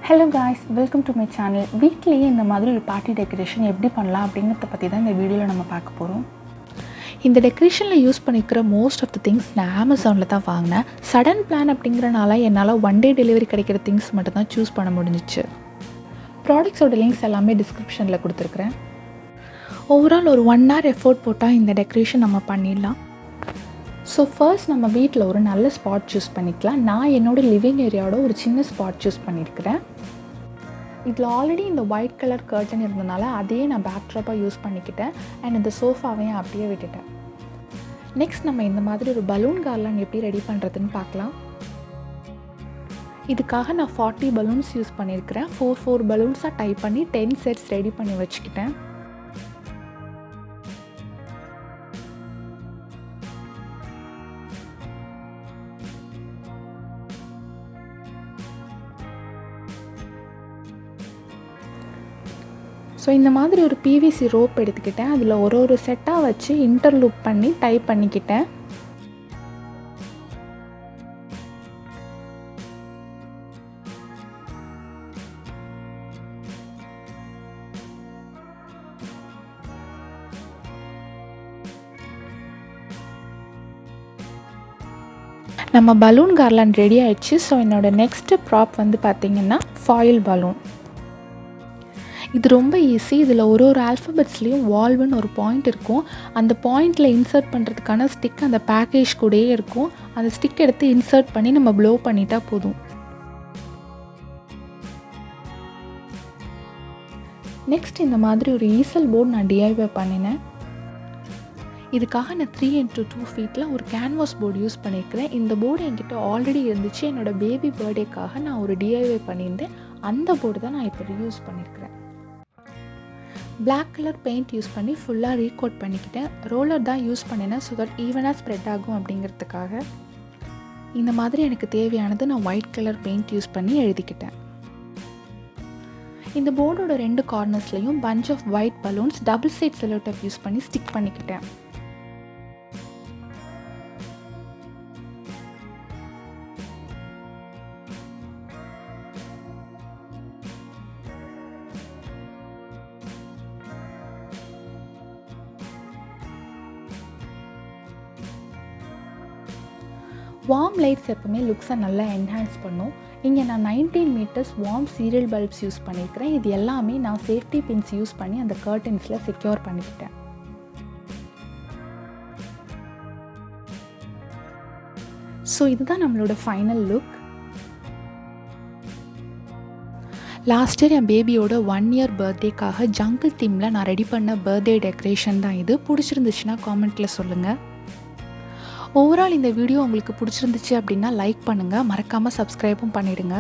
Hello guys, welcome to my channel. வீட்லேயே இந்த மாதிரி ஒரு பார்ட்டி டெக்கரேஷன் எப்படி பண்ணலாம் அப்படிங்கிறத பற்றி தான் இந்த வீடியோவில் நம்ம பார்க்க போகிறோம். இந்த டெக்கரேஷனில் யூஸ் பண்ணிக்கிற மோஸ்ட் ஆஃப் த திங்ஸ் நான் அமேசானில் தான் வாங்கினேன். சடன் பிளான் அப்படிங்கிறனால என்னால் ஒன் டே டெலிவரி கிடைக்கிற திங்ஸ் மட்டும் தான் சூஸ் பண்ண முடிஞ்சிச்சு. ப்ராடக்ட்ஸோட லிங்க்ஸ் எல்லாமே டிஸ்கிரிப்ஷனில் கொடுத்துருக்குறேன். ஓவரால் ஒரு 1 hour எஃபோர்ட் போட்டால் இந்த டெக்கரேஷன் நம்ம பண்ணிடலாம். ஸோ ஃபர்ஸ்ட் நம்ம வீட்டில் ஒரு நல்ல ஸ்பாட் சூஸ் பண்ணிக்கலாம். நான் என்னோடய லிவிங் ஏரியாவோட ஒரு சின்ன ஸ்பாட் சூஸ் பண்ணியிருக்கிறேன். இதில் ஆல்ரெடி இந்த ஒயிட் கலர் கர்டன் இருந்தனால அதையே நான் பேக்ட்ராப்பாக யூஸ் பண்ணிக்கிட்டேன். அண்ட் இந்த சோஃபாவையும் அப்படியே விட்டுட்டேன். நெக்ஸ்ட் நம்ம இந்த மாதிரி ஒரு பலூன் கார்லாண்ட் எப்படி ரெடி பண்ணுறதுன்னு பார்க்கலாம். இதுக்காக நான் 40 பலூன்ஸ் யூஸ் பண்ணியிருக்கிறேன். 4 பலூன்ஸாக டைப் பண்ணி 10 செட்ஸ் ரெடி பண்ணி வச்சுக்கிட்டேன். ஸோ இந்த மாதிரி ஒரு பிவிசி ரோப் எடுத்துக்கிட்டேன். அதில் ஒரு செட்டாக வச்சு இன்டர்லூப் பண்ணி டைப் பண்ணிக்கிட்டேன். நம்ம பலூன் கார்லாண்ட் ரெடி ஆயிடுச்சு. ஸோ என்னோடய நெக்ஸ்ட்டு ப்ராப் வந்து பார்த்திங்கன்னா ஃபாயில் பலூன். இது ரொம்ப ஈஸி. இதில் ஒரு ஆல்ஃபபெட்ஸ்லேயும் வால்வுன்னு ஒரு பாயிண்ட் இருக்கும். அந்த பாயிண்டில் இன்சர்ட் பண்ணுறதுக்கான ஸ்டிக் அந்த பேக்கேஜ் கூடயே இருக்கும். அந்த ஸ்டிக் எடுத்து இன்சர்ட் பண்ணி நம்ம ப்ளோ பண்ணிட்டா போதும். நெக்ஸ்ட் இந்த மாதிரி ஒரு ஈசல் போர்டு நான் டிஐவை பண்ணினேன். இதுக்காக நான் 3x2 ஃபீட்டில் ஒரு கேன்வாஸ் போர்டு யூஸ் பண்ணியிருக்கிறேன். இந்த போர்டு என்கிட்ட ஆல்ரெடி இருந்துச்சு. என்னோடய பேபி பர்த்டேக்காக நான் ஒரு டிஐவை பண்ணியிருந்தேன். அந்த போர்டு தான் நான் இப்போ யூஸ் பண்ணியிருக்கிறேன். பிளாக் கலர் பெயிண்ட் யூஸ் பண்ணி ஃபுல்லாக ரீகோட் பண்ணிக்கிட்டேன். ரோலர் தான் யூஸ் பண்ணினேன் ஸோ தட் ஈவனாக ஸ்ப்ரெட் ஆகும் அப்படிங்கிறதுக்காக. இந்த மாதிரி எனக்கு தேவையானது நான் ஒயிட் கலர் பெயிண்ட் யூஸ் பண்ணி எழுதிக்கிட்டேன். இந்த போர்டோட 2 கார்னர்ஸ்லையும் punch of white balloons double side cello tape use பண்ணி ஸ்டிக் பண்ணிக்கிட்டேன். வார்ம் லைட்ஸ் எப்பவுமே லுக்ஸை நல்லா என்ஹான்ஸ் பண்ணும். இங்கே நான் 19 meters warm serial bulbs use பண்ணியிருக்கிறேன். இது எல்லாமே நான் சேஃப்டி பின்ஸ் யூஸ் பண்ணி அந்த கர்டன்ஸில் செக்யூர் பண்ணிக்கிட்டேன். ஸோ இதுதான் நம்மளோட ஃபைனல் லுக். லாஸ்ட் இயர் என் பேபியோட 1 year பர்த்டேக்காக ஜங்கிள் தீமில் நான் ரெடி பண்ண பர்த்டே டெக்கரேஷன் தான் இது. பிடிச்சிருந்துச்சுன்னா காமெண்ட்டில் சொல்லுங்கள். ஓவரால் இந்த வீடியோ உங்களுக்கு பிடிச்சிருந்துச்சு அப்படின்னா லைக் பண்ணுங்கள், மறக்காமல் சப்ஸ்கிரைபும் பண்ணிவிடுங்க.